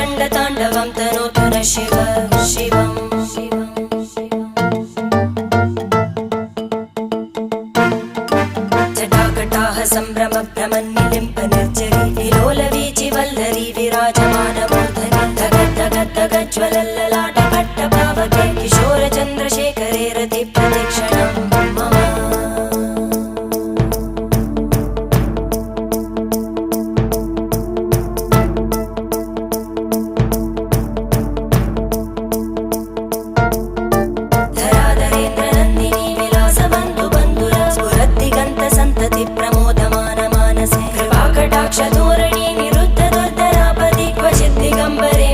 रङ्गताण्डवं तनोतु न शिव शिवम् जटाकटाः सम्भ्रमभ्रमन्निलिम्प निर्जरी विलोलवीचि वल्लरी विराजमानमूर्धनि धगज्ज्वलल्ललाटपट्टपावके किशोरचन्द्रशेखरे रतिप्रतिक्षणं मम धराधरेन्द्रनन्दिनी विलासबन्धुबन्धुर स्फुरद्दिगन्तसन्तति प्रमोदमान मानसे कृपाकटाक्षधोरणी निरुद्धदुर्धरापदि क्वचिद् दिगम्बरे